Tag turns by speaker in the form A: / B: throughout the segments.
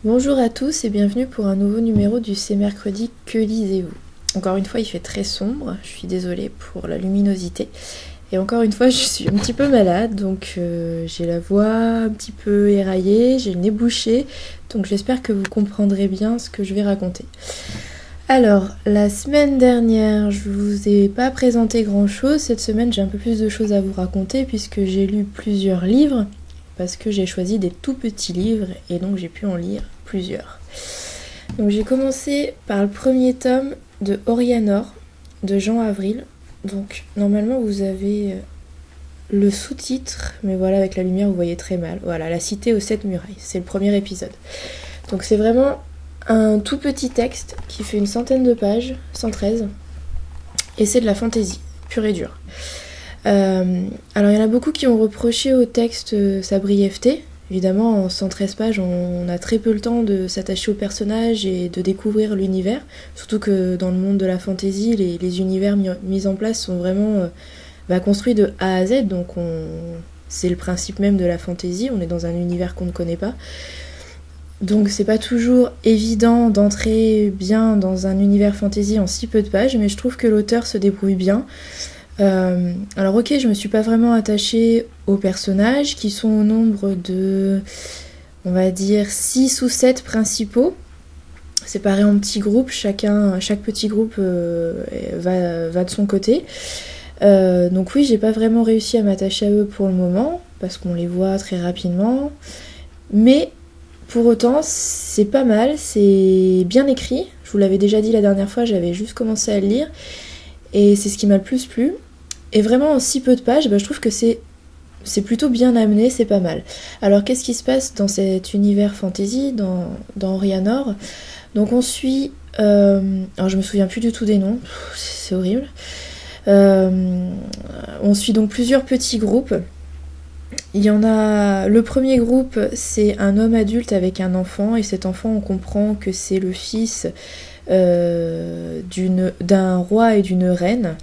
A: Bonjour à tous et bienvenue pour un nouveau numéro du C'est mercredi, que lisez-vous? Encore une fois il fait très sombre, je suis désolée pour la luminosité. Et encore une fois je suis un petit peu malade, donc j'ai la voix un petit peu éraillée, j'ai le nez bouché, donc j'espère que vous comprendrez bien ce que je vais raconter. Alors, la semaine dernière, je vous ai pas présenté grand chose, cette semaine j'ai un peu plus de choses à vous raconter puisque j'ai lu plusieurs livres, parce que j'ai choisi des tout petits livres et donc j'ai pu en lire plusieurs. Donc j'ai commencé par le premier tome de Orianor de Jean Avril. Donc normalement vous avez le sous-titre, mais voilà avec la lumière vous voyez très mal. Voilà, La cité aux 7 murailles, c'est le premier épisode. Donc c'est vraiment un tout petit texte qui fait une centaine de pages, 113, et c'est de la fantaisie, pure et dure. Alors il y en a beaucoup qui ont reproché au texte sa brièveté. Évidemment, en 113 pages, on a très peu le temps de s'attacher aux personnages et de découvrir l'univers. Surtout que dans le monde de la fantasy, les univers mis en place sont vraiment construits de A à Z. Donc c'est le principe même de la fantasy, on est dans un univers qu'on ne connaît pas. Donc c'est pas toujours évident d'entrer bien dans un univers fantasy en si peu de pages, mais je trouve que l'auteur se débrouille bien. Alors ok, je me suis pas vraiment attachée aux personnages qui sont au nombre de, on va dire, 6 ou 7 principaux, séparés en petits groupes, chaque petit groupe va de son côté. Donc oui, j'ai pas vraiment réussi à m'attacher à eux pour le moment, parce qu'on les voit très rapidement, mais pour autant c'est pas mal, c'est bien écrit, je vous l'avais déjà dit la dernière fois, j'avais juste commencé à le lire, et c'est ce qui m'a le plus plu. Et vraiment en si peu de pages, je trouve que c'est plutôt bien amené, c'est pas mal. Alors qu'est-ce qui se passe dans cet univers fantasy, dans Orianor? Donc on suit... alors je me souviens plus du tout des noms, c'est horrible. On suit donc plusieurs petits groupes. Il y en a... Le premier groupe, c'est un homme adulte avec un enfant, et cet enfant, on comprend que c'est le fils d'un roi et d'une reine.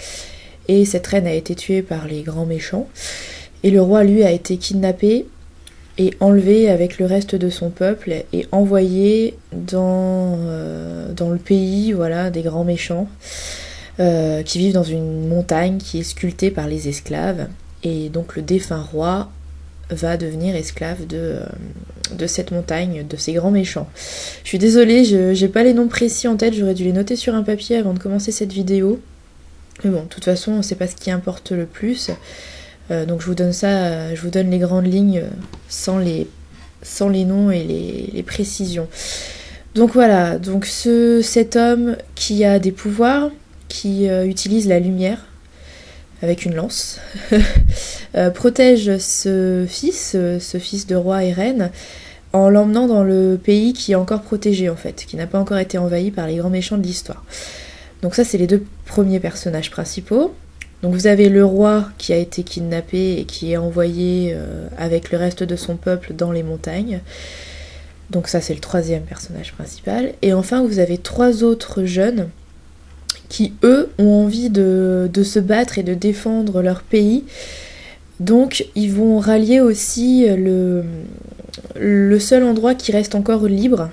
A: Et cette reine a été tuée par les grands méchants. Et le roi, lui, a été kidnappé et enlevé avec le reste de son peuple et envoyé dans le pays, voilà, des grands méchants qui vivent dans une montagne qui est sculptée par les esclaves. Et donc le défunt roi va devenir esclave de cette montagne, de ces grands méchants. Je suis désolée, j'ai pas les noms précis en tête, j'aurais dû les noter sur un papier avant de commencer cette vidéo. Mais bon, de toute façon, c'est pas ce qui importe le plus. Donc je vous donne les grandes lignes sans les noms et les précisions. Donc voilà, donc cet homme qui a des pouvoirs, qui utilise la lumière avec une lance, protège ce fils de roi et reine, en l'emmenant dans le pays qui est encore protégé en fait, qui n'a pas encore été envahi par les grands méchants de l'histoire. Donc ça, c'est les deux premiers personnages principaux. Donc vous avez le roi qui a été kidnappé et qui est envoyé avec le reste de son peuple dans les montagnes. Donc ça, c'est le troisième personnage principal. Et enfin, vous avez 3 autres jeunes qui, eux, ont envie de se battre et de défendre leur pays. Donc ils vont rallier aussi le seul endroit qui reste encore libre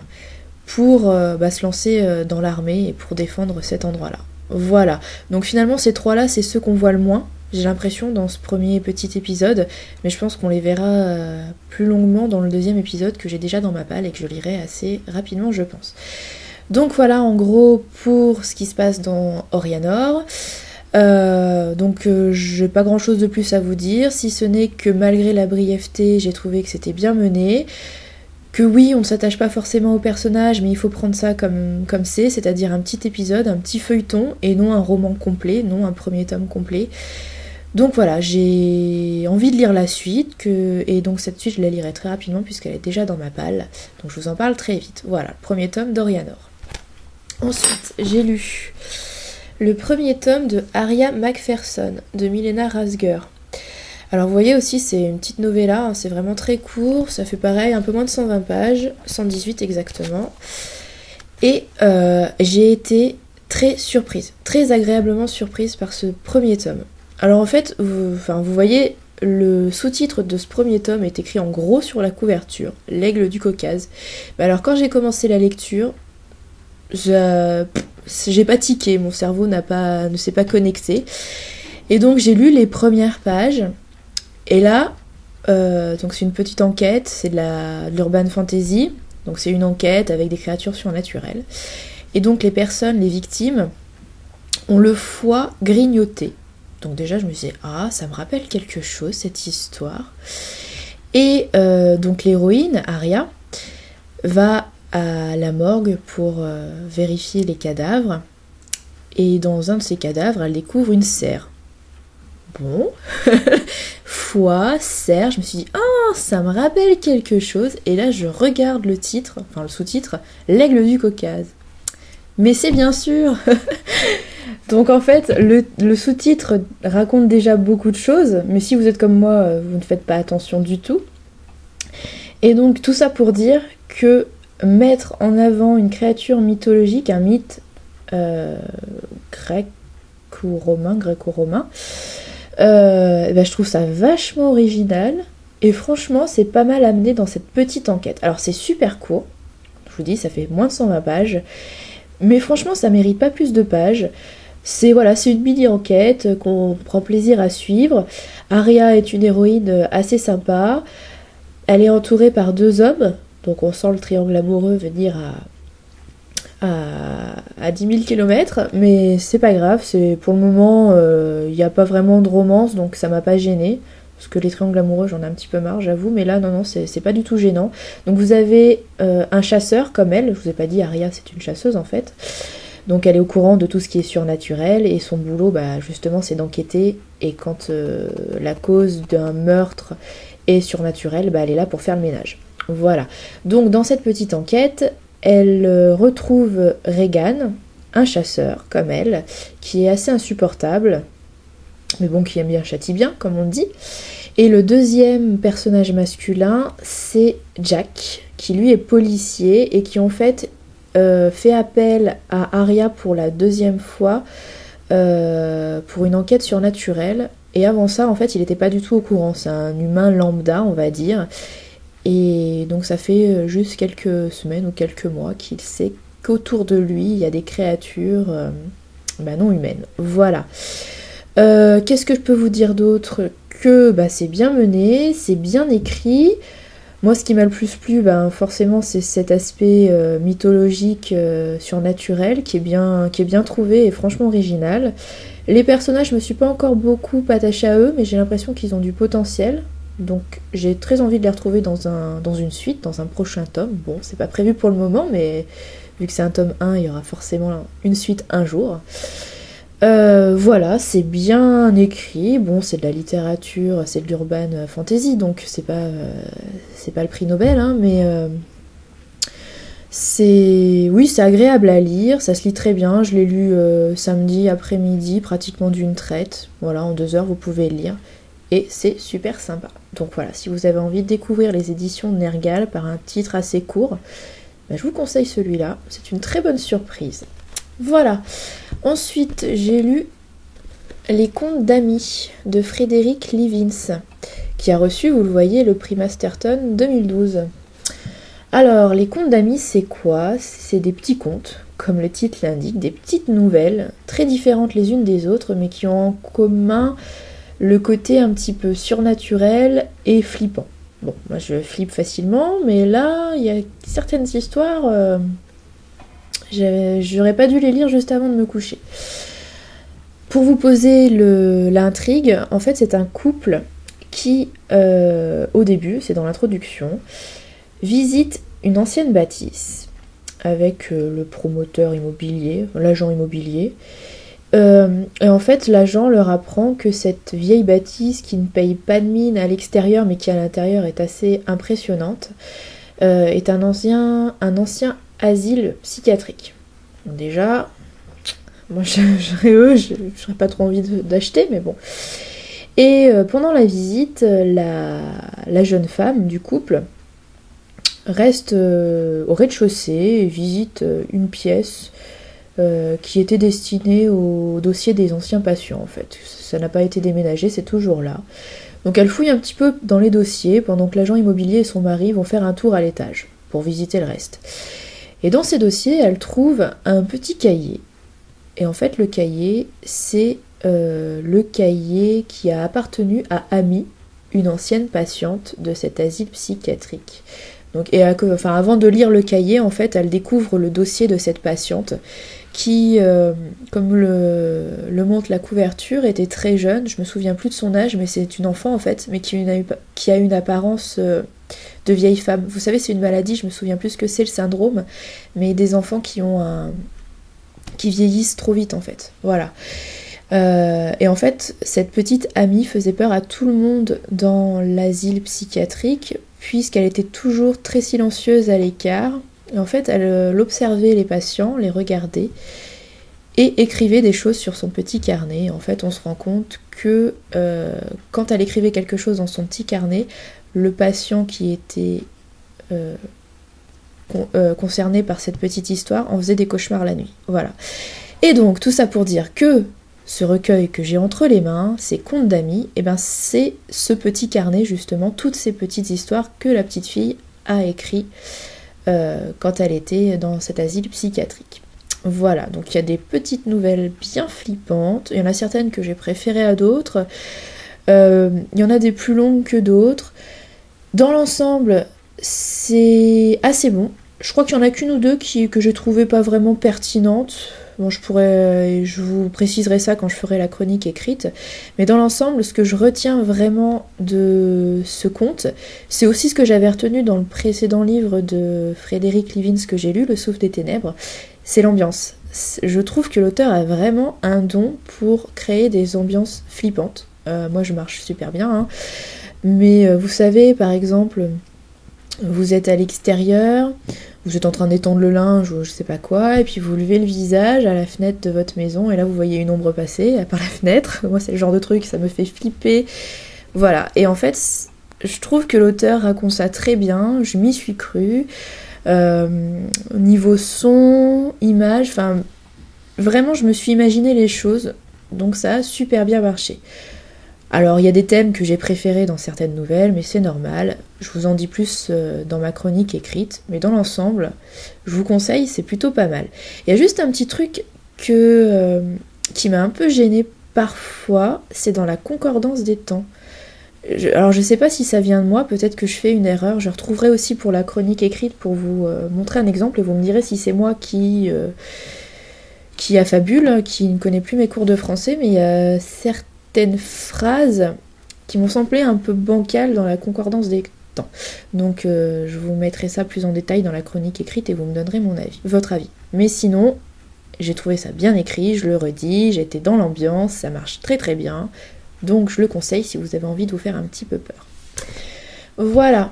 A: pour se lancer dans l'armée et pour défendre cet endroit-là. Voilà. Donc finalement, ces 3-là, c'est ceux qu'on voit le moins, j'ai l'impression, dans ce premier petit épisode, mais je pense qu'on les verra plus longuement dans le deuxième épisode que j'ai déjà dans ma palle et que je lirai assez rapidement, je pense. Donc voilà, en gros, pour ce qui se passe dans Orianor. J'ai pas grand chose de plus à vous dire, si ce n'est que malgré la brièveté, j'ai trouvé que c'était bien mené. Que oui, on ne s'attache pas forcément au personnage, mais il faut prendre ça comme c'est-à-dire un petit épisode, un petit feuilleton, et non un roman complet, non un premier tome complet. Donc voilà, j'ai envie de lire la suite, et donc cette suite je la lirai très rapidement puisqu'elle est déjà dans ma palle, donc je vous en parle très vite. Voilà, le premier tome d'Orianor. Ensuite, j'ai lu le premier tome de Aria Macpherson, de Milena Rasger. Alors vous voyez aussi, c'est une petite novella, hein, c'est vraiment très court, ça fait pareil, un peu moins de 120 pages, 118 exactement. Et j'ai été très surprise, très agréablement surprise par ce premier tome. Alors en fait, vous voyez, le sous-titre de ce premier tome est écrit en gros sur la couverture, l'aigle du Caucase. Mais alors quand j'ai commencé la lecture, j'ai pas tiqué, mon cerveau ne s'est pas connecté. Et donc j'ai lu les premières pages, et là, donc c'est une petite enquête, c'est de l'urban fantasy, donc c'est une enquête avec des créatures surnaturelles. Et donc les personnes, les victimes, ont le foie grignoté. Donc déjà je me disais, ah ça me rappelle quelque chose cette histoire. Et donc l'héroïne, Aria, va à la morgue pour vérifier les cadavres. Et dans un de ces cadavres, elle découvre une serre. Bon, foie, serre, je me suis dit, ah, ça me rappelle quelque chose. Et là, je regarde le titre, enfin le sous-titre, l'aigle du Caucase. Mais c'est bien sûr. Donc en fait, le sous-titre raconte déjà beaucoup de choses, mais si vous êtes comme moi, vous ne faites pas attention du tout. Et donc tout ça pour dire que mettre en avant une créature mythologique, un mythe gréco-romain, je trouve ça vachement original, et franchement c'est pas mal amené dans cette petite enquête. Alors c'est super court, je vous dis, ça fait moins de 120 pages, mais franchement ça mérite pas plus de pages. C'est une mini-enquête qu'on prend plaisir à suivre. Aria est une héroïne assez sympa, elle est entourée par 2 hommes, donc on sent le triangle amoureux venir à 10 000 km, mais c'est pas grave, pour le moment, il n'y a pas vraiment de romance, donc ça m'a pas gênée, parce que les triangles amoureux, j'en ai un petit peu marre, j'avoue, mais là, non, c'est pas du tout gênant. Donc vous avez un chasseur comme elle, je vous ai pas dit, Aria, c'est une chasseuse en fait, donc elle est au courant de tout ce qui est surnaturel, et son boulot, justement, c'est d'enquêter, et quand la cause d'un meurtre est surnaturelle, elle est là pour faire le ménage. Voilà, donc dans cette petite enquête, elle retrouve Regan, un chasseur comme elle, qui est assez insupportable, mais bon, qui aime bien châtie bien, comme on dit. Et le deuxième personnage masculin, c'est Jack, qui lui est policier et qui en fait fait appel à Aria pour la 2e fois pour une enquête surnaturelle. Et avant ça, en fait, il n'était pas du tout au courant. C'est un humain lambda, on va dire. Et donc ça fait juste quelques semaines ou quelques mois qu'il sait qu'autour de lui, il y a des créatures non humaines. Voilà. Qu'est-ce que je peux vous dire d'autre? Que c'est bien mené, c'est bien écrit. Moi, ce qui m'a le plus plu, forcément, c'est cet aspect mythologique, surnaturel, qui est bien trouvé et franchement original. Les personnages, je me suis pas encore beaucoup attachée à eux, mais j'ai l'impression qu'ils ont du potentiel. Donc j'ai très envie de les retrouver dans une suite, dans un prochain tome. Bon, c'est pas prévu pour le moment, mais vu que c'est un tome 1, il y aura forcément une suite un jour. Voilà, c'est bien écrit. Bon, c'est de la littérature, c'est de l'urban fantasy, donc c'est pas le prix Nobel, hein, mais c'est agréable à lire, ça se lit très bien. Je l'ai lu samedi après-midi, pratiquement d'une traite. Voilà, en 2 heures, vous pouvez le lire. Et c'est super sympa. Donc voilà, si vous avez envie de découvrir les éditions de Nergal par un titre assez court, je vous conseille celui-là. C'est une très bonne surprise. Voilà. Ensuite, j'ai lu Les Contes d'Amy de Frédéric Livins, qui a reçu, vous le voyez, le prix Masterton 2012. Alors, Les Contes d'Amy, c'est quoi? C'est des petits contes, comme le titre l'indique, des petites nouvelles, très différentes les unes des autres, mais qui ont en commun le côté un petit peu surnaturel et flippant. Bon, moi je flippe facilement, mais là, il y a certaines histoires, j'aurais pas dû les lire juste avant de me coucher. Pour vous poser l'intrigue, en fait c'est un couple qui, au début, c'est dans l'introduction, visite une ancienne bâtisse avec le promoteur immobilier, l'agent immobilier. Et en fait, l'agent leur apprend que cette vieille bâtisse qui ne paye pas de mine à l'extérieur, mais qui à l'intérieur est assez impressionnante, est un ancien asile psychiatrique. Donc déjà, moi j'aurais pas trop envie d'acheter, mais bon. Et pendant la visite, la jeune femme du couple reste au rez-de-chaussée et visite une pièce qui était destinée au dossier des anciens patients en fait. Ça n'a pas été déménagé, c'est toujours là. Donc elle fouille un petit peu dans les dossiers pendant que l'agent immobilier et son mari vont faire un tour à l'étage pour visiter le reste. Et dans ces dossiers, elle trouve un petit cahier. Et en fait, le cahier, c'est le cahier qui a appartenu à Amy, une ancienne patiente de cet asile psychiatrique. Donc, avant de lire le cahier, en fait, elle découvre le dossier de cette patiente qui, comme le montre la couverture, était très jeune. Je me souviens plus de son âge, mais c'est une enfant en fait, mais qui a une apparence de vieille femme. Vous savez, c'est une maladie, je me souviens plus ce que c'est le syndrome, mais des enfants qui vieillissent trop vite en fait. Voilà. Et en fait, cette petite Amy faisait peur à tout le monde dans l'asile psychiatrique, puisqu'elle était toujours très silencieuse à l'écart. Et en fait, elle observait les patients, les regardait, et écrivait des choses sur son petit carnet. En fait, on se rend compte que quand elle écrivait quelque chose dans son petit carnet, le patient qui était concerné par cette petite histoire en faisait des cauchemars la nuit. Voilà. Et donc, tout ça pour dire que ce recueil que j'ai entre les mains, ces contes d'Amy, et ben c'est ce petit carnet justement, toutes ces petites histoires que la petite fille a écrit quand elle était dans cet asile psychiatrique. Voilà, donc il y a des petites nouvelles bien flippantes, il y en a certaines que j'ai préférées à d'autres, il y en a des plus longues que d'autres. Dans l'ensemble, c'est assez bon. Je crois qu'il y en a qu'une ou deux que j'ai trouvé pas vraiment pertinentes. Bon, je vous préciserai ça quand je ferai la chronique écrite. Mais dans l'ensemble, ce que je retiens vraiment de ce conte, c'est aussi ce que j'avais retenu dans le précédent livre de Frédéric Livins que j'ai lu, Le Souffle des Ténèbres, c'est l'ambiance. Je trouve que l'auteur a vraiment un don pour créer des ambiances flippantes. Moi, je marche super bien, hein. Mais vous savez, par exemple, vous êtes à l'extérieur, vous êtes en train d'étendre le linge ou je sais pas quoi, et puis vous levez le visage à la fenêtre de votre maison, et là vous voyez une ombre passer par la fenêtre. Moi, c'est le genre de truc, ça me fait flipper. Voilà, et en fait, je trouve que l'auteur raconte ça très bien, je m'y suis crue. Niveau son, image, enfin, vraiment, je me suis imaginé les choses, donc ça a super bien marché. Alors, il y a des thèmes que j'ai préférés dans certaines nouvelles, mais c'est normal. Je vous en dis plus dans ma chronique écrite, mais dans l'ensemble, je vous conseille, c'est plutôt pas mal. Il y a juste un petit truc qui m'a un peu gênée parfois, c'est dans la concordance des temps. Alors, je sais pas si ça vient de moi, peut-être que je fais une erreur. Je retrouverai aussi pour la chronique écrite pour vous montrer un exemple, et vous me direz si c'est moi qui affabule, qui ne connaît plus mes cours de français, mais il y a certaines phrases qui m'ont semblé un peu bancales dans la concordance des temps. Donc je vous mettrai ça plus en détail dans la chronique écrite et vous me donnerez votre avis. Mais sinon, j'ai trouvé ça bien écrit, je le redis, j'étais dans l'ambiance, ça marche très très bien. Donc je le conseille si vous avez envie de vous faire un petit peu peur. Voilà.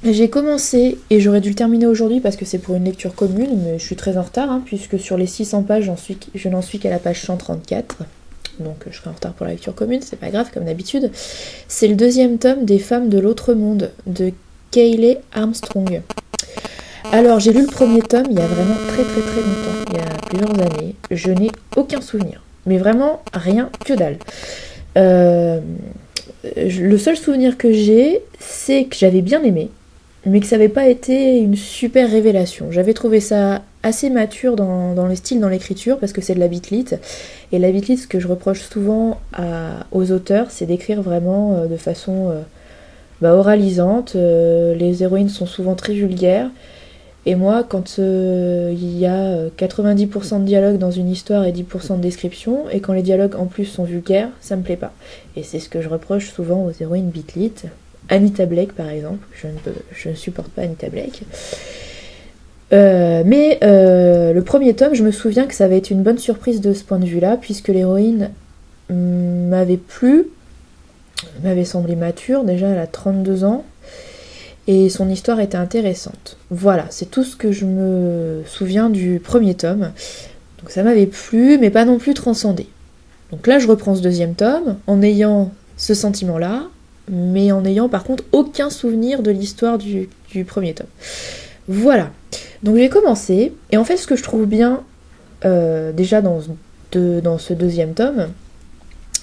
A: J'ai commencé, et j'aurais dû le terminer aujourd'hui parce que c'est pour une lecture commune, mais je suis très en retard, hein, puisque sur les 600 pages, je n'en suis qu'à la page 134. Donc je serai en retard pour la lecture commune, c'est pas grave comme d'habitude. C'est le deuxième tome des Femmes de l'autre monde de Kayleigh Armstrong. Alors j'ai lu le premier tome il y a vraiment très très très longtemps, il y a plusieurs années. Je n'ai aucun souvenir, mais vraiment rien que dalle. Le seul souvenir que j'ai, c'est que j'avais bien aimé, mais que ça n'avait pas été une super révélation. J'avais trouvé ça assez mature dans le style, dans l'écriture, parce que c'est de la bitlit. Et la bitlit, ce que je reproche souvent aux auteurs, c'est d'écrire vraiment de façon oralisante. Les héroïnes sont souvent très vulgaires. Et moi, quand il y a 90% de dialogue dans une histoire et 10% de description, et quand les dialogues en plus sont vulgaires, ça me plaît pas. Et c'est ce que je reproche souvent aux héroïnes bitlit. Anita Blake par exemple, je ne supporte pas Anita Blake. Mais le premier tome, je me souviens que ça avait été une bonne surprise de ce point de vue-là, puisque l'héroïne m'avait plu, m'avait semblé mature, déjà elle a 32 ans, et son histoire était intéressante. Voilà, c'est tout ce que je me souviens du premier tome. Donc ça m'avait plu, mais pas non plus transcendé. Donc là, je reprends ce deuxième tome, en ayant ce sentiment-là, mais en ayant par contre aucun souvenir de l'histoire du premier tome. Voilà. Donc j'ai commencé, et en fait ce que je trouve bien déjà dans ce deuxième tome,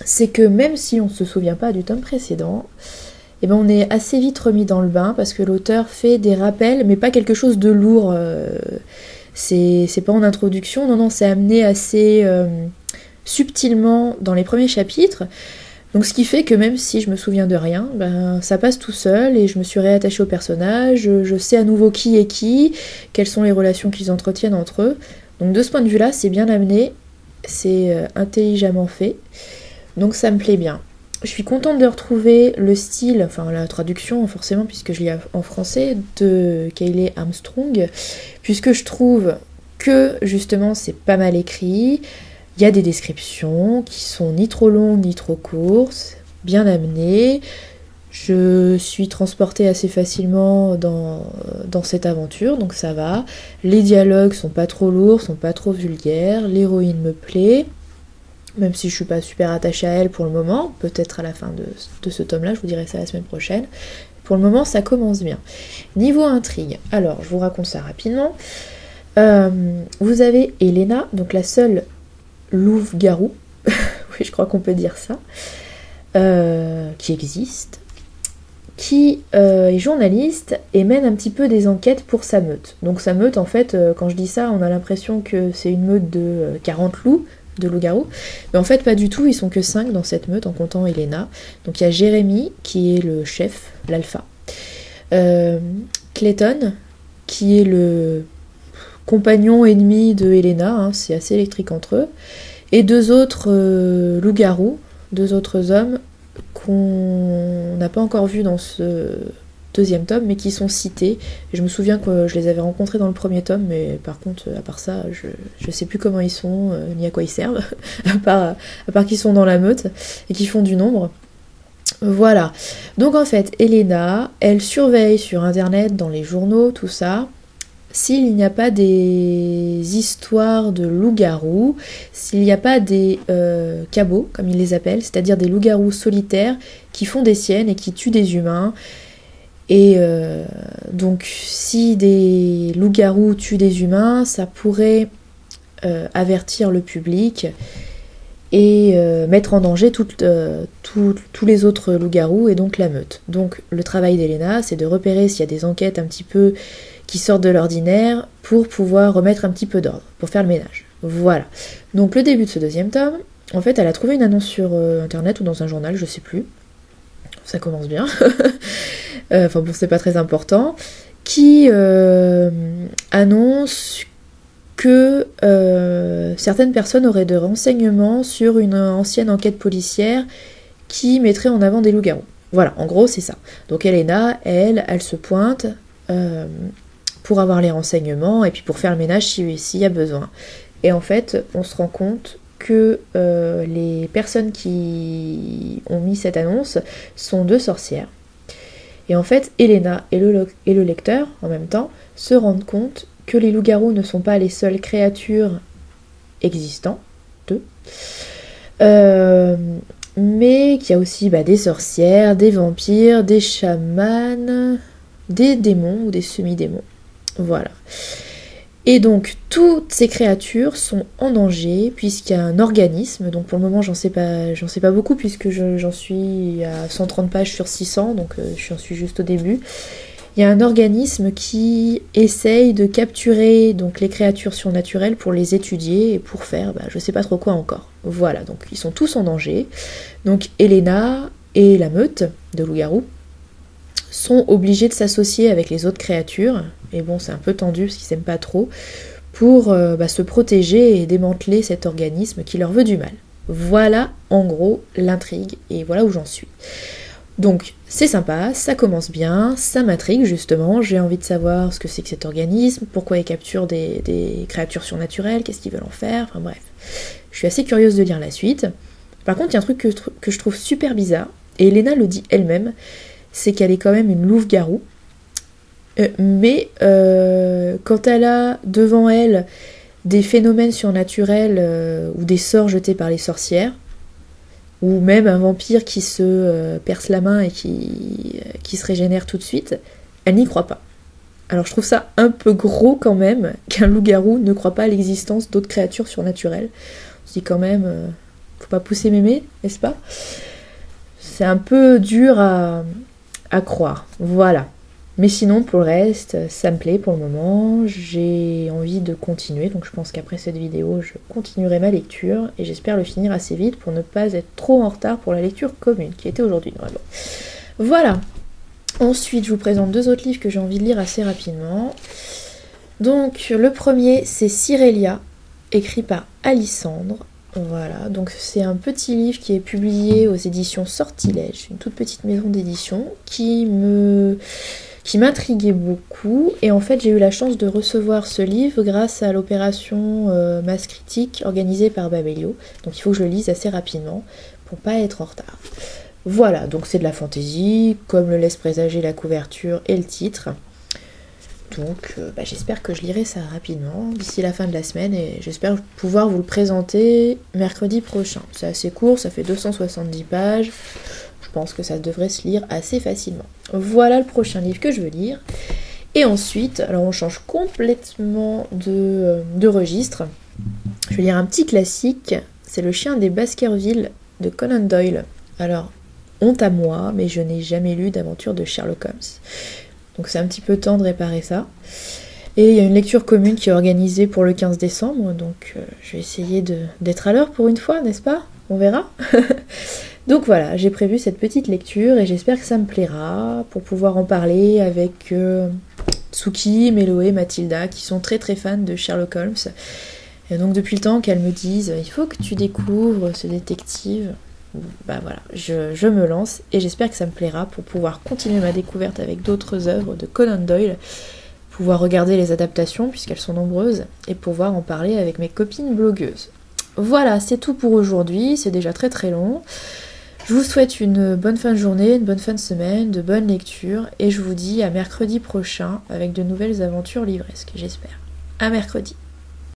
A: c'est que même si on ne se souvient pas du tome précédent, eh ben on est assez vite remis dans le bain parce que l'auteur fait des rappels, mais pas quelque chose de lourd. C'est pas en introduction, non, c'est amené assez subtilement dans les premiers chapitres. Donc ce qui fait que même si je me souviens de rien, ben, ça passe tout seul et je me suis réattachée au personnage, je sais à nouveau qui est qui, quelles sont les relations qu'ils entretiennent entre eux. Donc de ce point de vue-là, c'est bien amené, c'est intelligemment fait, donc ça me plaît bien. Je suis contente de retrouver le style, enfin la traduction forcément puisque je lis en français, de Kayleigh Armstrong, puisque je trouve que justement c'est pas mal écrit. Il y a des descriptions qui sont ni trop longues ni trop courtes, bien amenées. Je suis transportée assez facilement dans cette aventure, donc ça va. Les dialogues sont pas trop lourds, sont pas trop vulgaires. L'héroïne me plaît, même si je suis pas super attachée à elle pour le moment. Peut-être à la fin de ce tome-là, je vous dirai ça la semaine prochaine. Pour le moment, ça commence bien. Niveau intrigue, alors je vous raconte ça rapidement. Vous avez Elena, donc la seule louve-garou, oui je crois qu'on peut dire ça, qui existe, qui est journaliste et mène un petit peu des enquêtes pour sa meute. Donc sa meute, en fait, quand je dis ça, on a l'impression que c'est une meute de 40 loups, de loups-garous, mais en fait pas du tout, ils sont que 5 dans cette meute en comptant Elena. Donc il y a Jérémy qui est le chef, l'alpha, Clayton qui est le compagnon ennemi de Elena, hein, c'est assez électrique entre eux, et 2 autres loups-garous, 2 autres hommes qu'on n'a pas encore vus dans ce deuxième tome, mais qui sont cités. Et je me souviens que je les avais rencontrés dans le premier tome, mais par contre, à part ça, je sais plus comment ils sont, ni à quoi ils servent, à part qu'ils sont dans la meute et qu'ils font du nombre. Voilà. Donc en fait, Elena, elle surveille sur internet, dans les journaux, tout ça, s'il n'y a pas des histoires de loups-garous, s'il n'y a pas des cabots, comme ils les appellent, c'est-à-dire des loups-garous solitaires qui font des siennes et qui tuent des humains. Et donc si des loups-garous tuent des humains, ça pourrait avertir le public et mettre en danger tous les autres loups-garous et donc la meute. Donc le travail d'Elena, c'est de repérer s'il y a des enquêtes un petit peu qui sortent de l'ordinaire pour pouvoir remettre un petit peu d'ordre, pour faire le ménage. Voilà. Donc le début de ce deuxième tome, en fait, elle a trouvé une annonce sur internet ou dans un journal, je sais plus. Ça commence bien. Enfin bon, c'est pas très important. Qui annonce que certaines personnes auraient de renseignements sur une ancienne enquête policière qui mettrait en avant des loups-garous. Voilà, en gros, c'est ça. Donc Elena, elle se pointe pour avoir les renseignements et puis pour faire le ménage s'il y a besoin. Et en fait, on se rend compte que les personnes qui ont mis cette annonce sont 2 sorcières. Et en fait, Elena et le lecteur, en même temps, se rendent compte que les loups-garous ne sont pas les seules créatures existantes, mais qu'il y a aussi des sorcières, des vampires, des chamans, des démons ou des semi-démons. Voilà. Et donc, toutes ces créatures sont en danger, puisqu'il y a un organisme, donc pour le moment j'en sais pas beaucoup, puisque j'en suis à 130 pages sur 600, donc j'en suis juste au début. Il y a un organisme qui essaye de capturer donc les créatures surnaturelles pour les étudier et pour faire je sais pas trop quoi encore. Voilà, donc ils sont tous en danger. Donc Elena et la meute de loups-garous sont obligés de s'associer avec les autres créatures, et bon c'est un peu tendu parce qu'ils s'aiment pas trop, pour se protéger et démanteler cet organisme qui leur veut du mal. Voilà en gros l'intrigue, et voilà où j'en suis. Donc c'est sympa, ça commence bien, ça m'intrigue justement, j'ai envie de savoir ce que c'est que cet organisme, pourquoi ils capturent des créatures surnaturelles, qu'est-ce qu'ils veulent en faire, enfin bref. Je suis assez curieuse de lire la suite. Par contre il y a un truc que je trouve super bizarre, et Elena le dit elle-même, c'est qu'elle est quand même une louve-garou, mais quand elle a devant elle des phénomènes surnaturels ou des sorts jetés par les sorcières, ou même un vampire qui se perce la main et qui se régénère tout de suite, elle n'y croit pas. Alors je trouve ça un peu gros quand même, qu'un loup-garou ne croit pas à l'existence d'autres créatures surnaturelles. On se dit quand même, faut faut pas pousser mémé, n'est-ce pas? C'est un peu dur à croire, voilà. Mais sinon, pour le reste, ça me plaît pour le moment, j'ai envie de continuer, donc je pense qu'après cette vidéo, je continuerai ma lecture, et j'espère le finir assez vite pour ne pas être trop en retard pour la lecture commune, qui était aujourd'hui, normalement. Voilà. Ensuite, je vous présente 2 autres livres que j'ai envie de lire assez rapidement. Donc, le premier, c'est Cyrélia, écrit par Alissandre. Voilà, donc c'est un petit livre qui est publié aux éditions Sortilège, une toute petite maison d'édition qui m'intriguait beaucoup, et en fait j'ai eu la chance de recevoir ce livre grâce à l'opération Masse Critique organisée par Babelio, donc il faut que je le lise assez rapidement pour pas être en retard. Voilà, donc c'est de la fantaisie, comme le laisse présager la couverture et le titre. Donc j'espère que je lirai ça rapidement d'ici la fin de la semaine, et j'espère pouvoir vous le présenter mercredi prochain. C'est assez court, ça fait 270 pages, je pense que ça devrait se lire assez facilement. Voilà le prochain livre que je veux lire. Et ensuite, alors on change complètement de registre. Je vais lire un petit classique, c'est Le Chien des Baskerville de Conan Doyle. Alors, honte à moi, mais je n'ai jamais lu d'aventure de Sherlock Holmes. Donc c'est un petit peu temps de réparer ça. Et il y a une lecture commune qui est organisée pour le 15 décembre, donc je vais essayer d'être à l'heure pour une fois, n'est-ce pas? On verra. Donc voilà, j'ai prévu cette petite lecture et j'espère que ça me plaira pour pouvoir en parler avec Tsuki, Méloé, Mathilda, qui sont très très fans de Sherlock Holmes. Et donc depuis le temps qu'elles me disent « il faut que tu découvres ce détective », bah voilà, je me lance et j'espère que ça me plaira pour pouvoir continuer ma découverte avec d'autres œuvres de Conan Doyle, pouvoir regarder les adaptations puisqu'elles sont nombreuses et pouvoir en parler avec mes copines blogueuses. Voilà, c'est tout pour aujourd'hui, c'est déjà très très long. Je vous souhaite une bonne fin de journée, une bonne fin de semaine, de bonnes lectures, et je vous dis à mercredi prochain avec de nouvelles aventures livresques, j'espère. À mercredi.